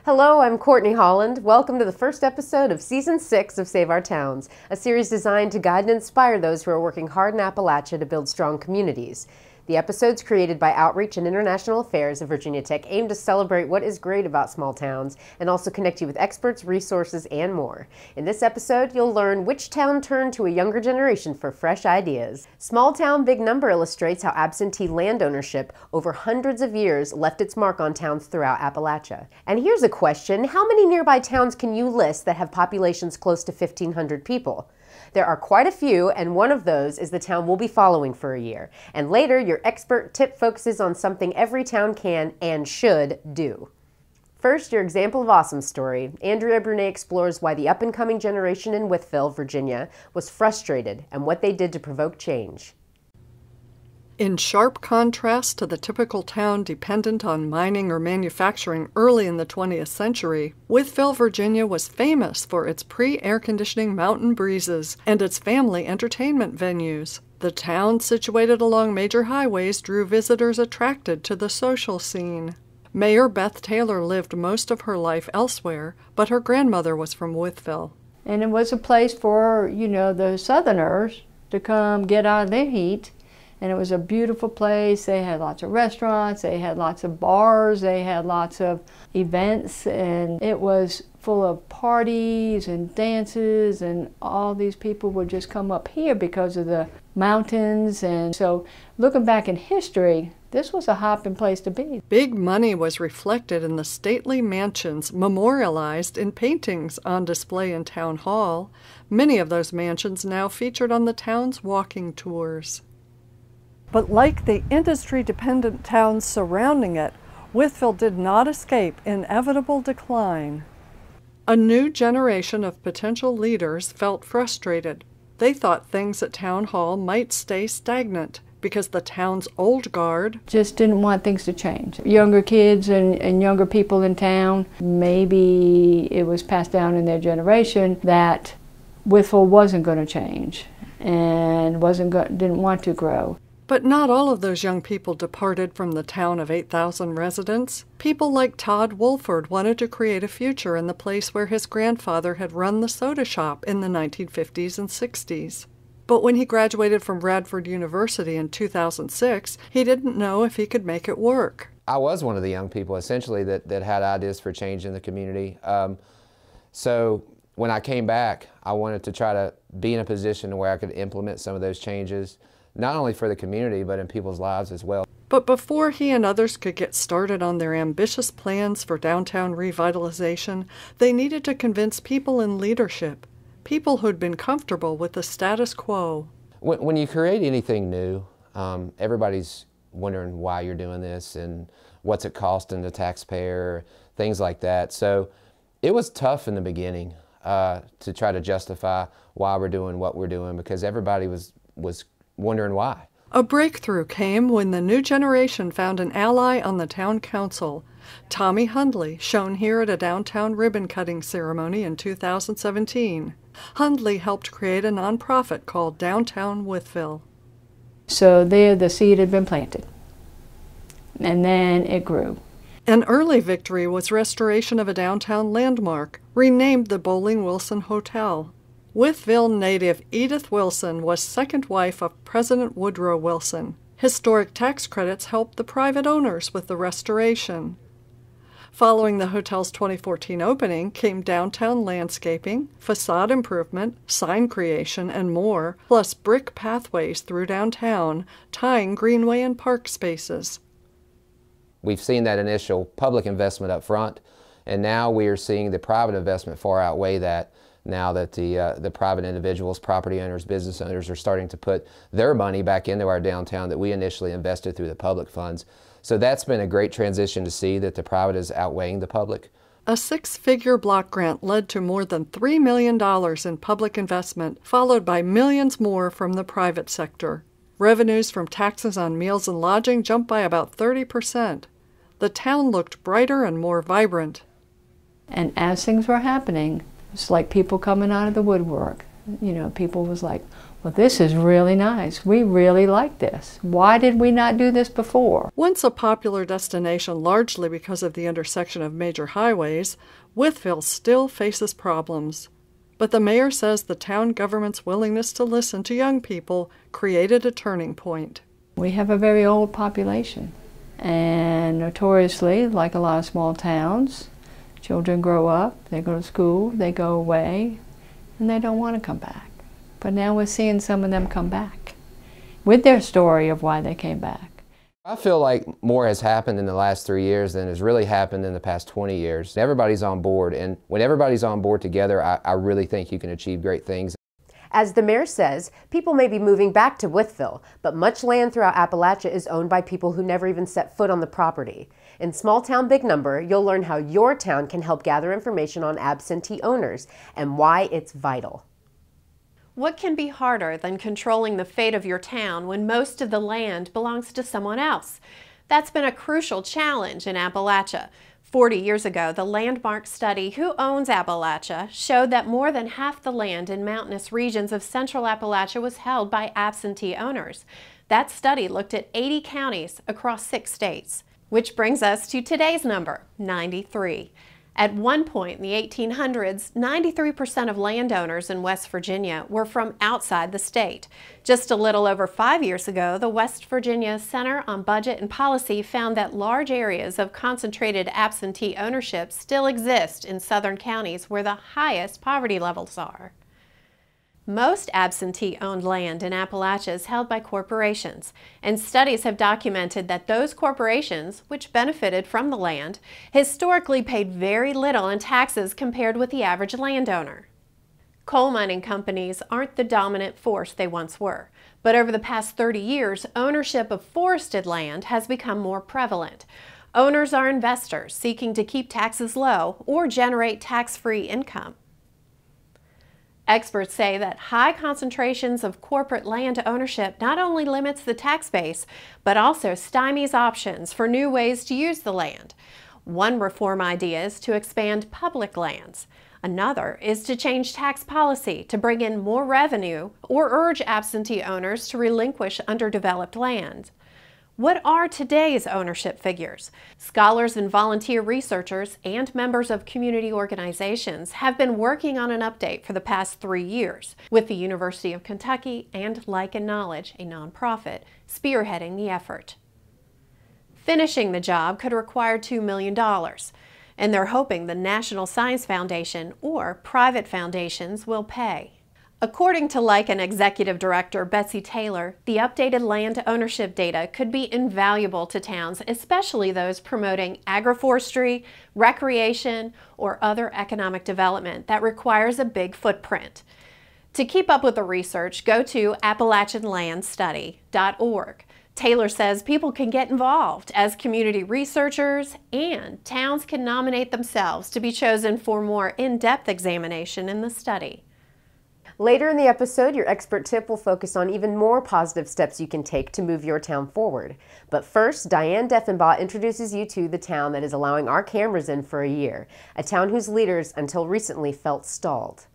Hello, I'm Courtney Holland. Welcome to the first episode of Season 6 of Save Our Towns, a series designed to guide and inspire those who are working hard in Appalachia to build strong communities. The episodes created by Outreach and International Affairs of Virginia Tech aim to celebrate what is great about small towns and also connect you with experts, resources, and more. In this episode, you'll learn which town turned to a younger generation for fresh ideas. Small Town Big Number illustrates how absentee land ownership over hundreds of years left its mark on towns throughout Appalachia. And here's a question: how many nearby towns can you list that have populations close to 1,500 people? There are quite a few, and one of those is the town we'll be following for a year. And later, your expert tip focuses on something every town can and should do. First, your example of awesome story. Andrea Brunet explores why the up-and-coming generation in Wytheville, Virginia, was frustrated and what they did to provoke change. In sharp contrast to the typical town dependent on mining or manufacturing early in the 20th century, Wytheville, Virginia was famous for its pre-air conditioning mountain breezes and its family entertainment venues. The town, situated along major highways, drew visitors attracted to the social scene. Mayor Beth Taylor lived most of her life elsewhere, but her grandmother was from Wytheville. And it was a place for, the Southerners to come get out of their heat. And it was a beautiful place. They had lots of restaurants, they had lots of bars, they had lots of events, and it was full of parties and dances, and all these people would just come up here because of the mountains. And so looking back in history, this was a hopping place to be. Big money was reflected in the stately mansions memorialized in paintings on display in Town Hall. Many of those mansions now featured on the town's walking tours. But like the industry-dependent towns surrounding it, Wytheville did not escape inevitable decline. A new generation of potential leaders felt frustrated. They thought things at Town Hall might stay stagnant because the town's old guard just didn't want things to change. Younger kids and younger people in town, maybe it was passed down in their generation that Wytheville wasn't going to change and didn't want to grow. But not all of those young people departed from the town of 8,000 residents. People like Todd Wolford wanted to create a future in the place where his grandfather had run the soda shop in the 1950s and 60s. But when he graduated from Radford University in 2006, he didn't know if he could make it work. I was one of the young people, essentially, that had ideas for change in the community. So when I came back, I wanted to try to be in a position where I could implement some of those changes, not only for the community, but in people's lives as well. But before he and others could get started on their ambitious plans for downtown revitalization, they needed to convince people in leadership, people who'd been comfortable with the status quo. When you create anything new, everybody's wondering why you're doing this and what's it costing the taxpayer, things like that. So it was tough in the beginning to try to justify why we're doing what we're doing, because everybody was wondering why. A breakthrough came when the new generation found an ally on the town council. Tommy Hundley, shown here at a downtown ribbon-cutting ceremony in 2017. Hundley helped create a nonprofit called Downtown Wytheville. So there the seed had been planted, and then it grew. An early victory was restoration of a downtown landmark, renamed the Bowling Wilson Hotel. Wytheville native Edith Wilson was second wife of President Woodrow Wilson. Historic tax credits helped the private owners with the restoration. Following the hotel's 2014 opening came downtown landscaping, facade improvement, sign creation, and more, plus brick pathways through downtown, tying greenway and park spaces. We've seen that initial public investment up front, and now we are seeing the private investment far outweigh that. Now that the private individuals, property owners, business owners are starting to put their money back into our downtown that we initially invested through the public funds. So that's been a great transition to see that the private is outweighing the public. A six-figure block grant led to more than $3 million in public investment, followed by millions more from the private sector. Revenues from taxes on meals and lodging jumped by about 30%. The town looked brighter and more vibrant. And as things were happening, it's like people coming out of the woodwork. You know, people was like, well, this is really nice. We really like this. Why did we not do this before? Once a popular destination largely because of the intersection of major highways, Wytheville still faces problems. But the mayor says the town government's willingness to listen to young people created a turning point. We have a very old population, and notoriously, like a lot of small towns, children grow up, they go to school, they go away, and they don't want to come back. But now we're seeing some of them come back with their story of why they came back. I feel like more has happened in the last 3 years than has really happened in the past 20 years. Everybody's on board, and when everybody's on board together, I really think you can achieve great things. As the mayor says, people may be moving back to Wytheville, but much land throughout Appalachia is owned by people who never even set foot on the property. In Small Town Big Number, you'll learn how your town can help gather information on absentee owners and why it's vital. What can be harder than controlling the fate of your town when most of the land belongs to someone else? That's been a crucial challenge in Appalachia. 40 years ago, the landmark study, Who Owns Appalachia, showed that more than half the land in mountainous regions of central Appalachia was held by absentee owners. That study looked at 80 counties across 6 states. Which brings us to today's number, 93. At one point in the 1800s, 93% of landowners in West Virginia were from outside the state. Just a little over 5 years ago, the West Virginia Center on Budget and Policy found that large areas of concentrated absentee ownership still exist in southern counties where the highest poverty levels are. Most absentee-owned land in Appalachia is held by corporations, and studies have documented that those corporations, which benefited from the land, historically paid very little in taxes compared with the average landowner. Coal mining companies aren't the dominant force they once were, but over the past 30 years, ownership of forested land has become more prevalent. Owners are investors seeking to keep taxes low or generate tax-free income. Experts say that high concentrations of corporate land ownership not only limits the tax base, but also stymies options for new ways to use the land. One reform idea is to expand public lands. Another is to change tax policy to bring in more revenue or urge absentee owners to relinquish underdeveloped land. What are today's ownership figures? Scholars and volunteer researchers and members of community organizations have been working on an update for the past 3 years, with the University of Kentucky and Like and Knowledge, a nonprofit, spearheading the effort. Finishing the job could require $2 million, and they're hoping the National Science Foundation or private foundations will pay. According to Like Executive Director Betsy Taylor, the updated land ownership data could be invaluable to towns, especially those promoting agroforestry, recreation, or other economic development that requires a big footprint. To keep up with the research, go to AppalachianLandStudy.org. Taylor says people can get involved as community researchers, and towns can nominate themselves to be chosen for more in-depth examination in the study. Later in the episode, your expert tip will focus on even more positive steps you can take to move your town forward. But first, Diane Deffenbaugh introduces you to the town that is allowing our cameras in for a year, a town whose leaders until recently felt stalled.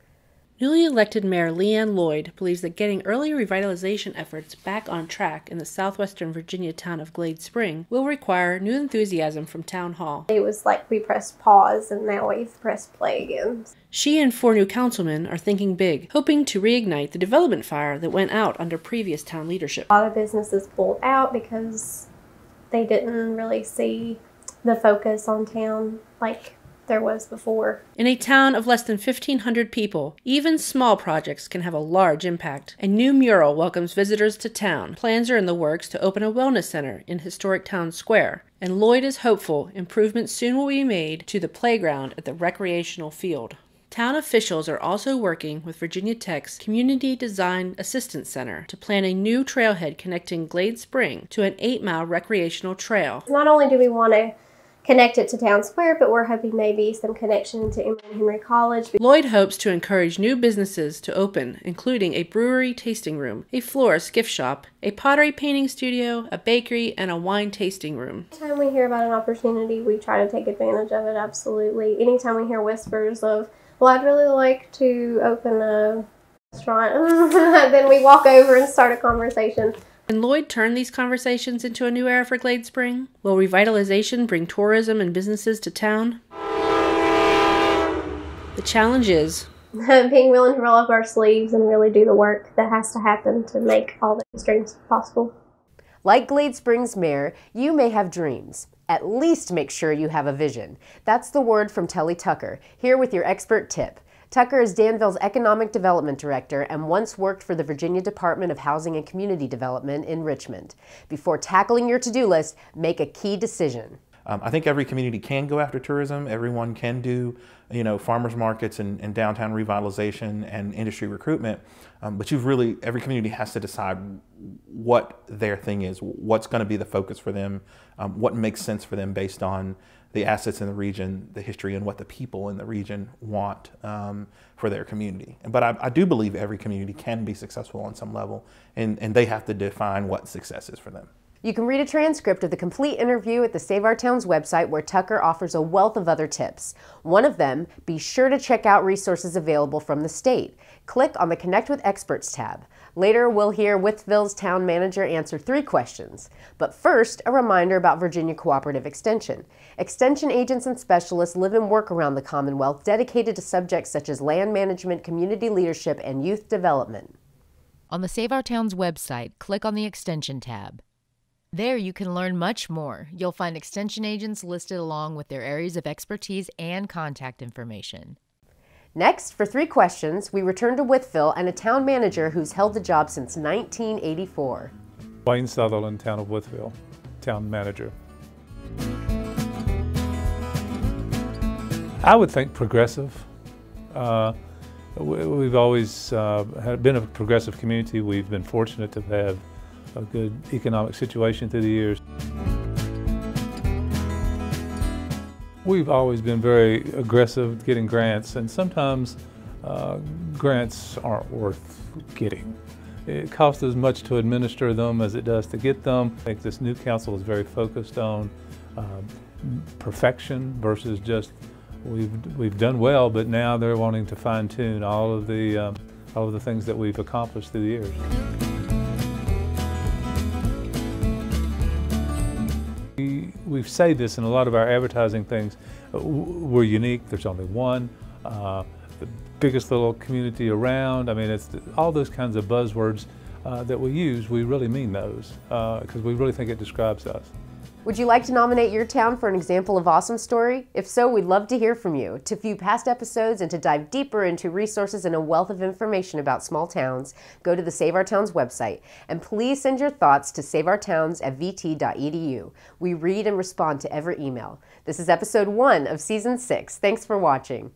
Newly elected Mayor Leanne Lloyd believes that getting early revitalization efforts back on track in the southwestern Virginia town of Glade Spring will require new enthusiasm from Town Hall. It was like we pressed pause and now we've pressed play again. She and 4 new councilmen are thinking big, hoping to reignite the development fire that went out under previous town leadership. A lot of businesses pulled out because they didn't really see the focus on town like there was before. In a town of less than 1,500 people, even small projects can have a large impact. A new mural welcomes visitors to town. Plans are in the works to open a wellness center in historic Town Square, and Lloyd is hopeful improvements soon will be made to the playground at the recreational field. Town officials are also working with Virginia Tech's Community Design Assistance Center to plan a new trailhead connecting Glade Spring to an 8-mile recreational trail. Not only do we want to connect it to Town Square, but we're hoping maybe some connection to Emory and Henry College. Lloyd hopes to encourage new businesses to open, including a brewery tasting room, a florist gift shop, a pottery painting studio, a bakery, and a wine tasting room. Anytime we hear about an opportunity, we try to take advantage of it, absolutely. Anytime we hear whispers of, well, I'd really like to open a restaurant. Then we walk over and start a conversation. Can Lloyd turn these conversations into a new era for Glade Spring? Will revitalization bring tourism and businesses to town? The challenge is being willing to roll up our sleeves and really do the work that has to happen to make all these dreams possible. Like Glade Spring's mayor, you may have dreams. At least make sure you have a vision. That's the word from Telly Tucker, here with your expert tip. Tucker is Danville's Economic Development Director and once worked for the Virginia Department of Housing and Community Development in Richmond. Before tackling your to-do list, make a key decision. I think every community can go after tourism. Everyone can do, farmers markets and downtown revitalization and industry recruitment. But every community has to decide what their thing is, what's going to be the focus for them, what makes sense for them based on the assets in the region, the history, and what the people in the region want for their community. But I do believe every community can be successful on some level, and they have to define what success is for them. You can read a transcript of the complete interview at the Save Our Towns website, where Tucker offers a wealth of other tips. One of them, be sure to check out resources available from the state. Click on the Connect with Experts tab. Later, we'll hear Wytheville's town manager answer 3 questions. But first, a reminder about Virginia Cooperative Extension. Extension agents and specialists live and work around the Commonwealth, dedicated to subjects such as land management, community leadership, and youth development. On the Save Our Towns website, click on the Extension tab. There you can learn much more. You'll find extension agents listed along with their areas of expertise and contact information. Next, for 3 questions, we return to Wytheville and a town manager who's held the job since 1984. Wayne Sutherland, town of Wytheville, town manager. I would think progressive. We've always been a progressive community. We've been fortunate to have a good economic situation through the years. We've always been very aggressive getting grants, and sometimes grants aren't worth getting. It costs as much to administer them as it does to get them. I think this new council is very focused on perfection versus just we've done well, but now they're wanting to fine-tune all of the things that we've accomplished through the years. We say this in a lot of our advertising things. We're unique. There's only one. The biggest little community around. I mean, it's all those kinds of buzzwords that we use. We really mean those because we really think it describes us. Would you like to nominate your town for an example of awesome story? If so, we'd love to hear from you. To view past episodes and to dive deeper into resources and a wealth of information about small towns, go to the Save Our Towns website. And please send your thoughts to saveourtowns@vt.edu. We read and respond to every email. This is episode 1 of season 6. Thanks for watching.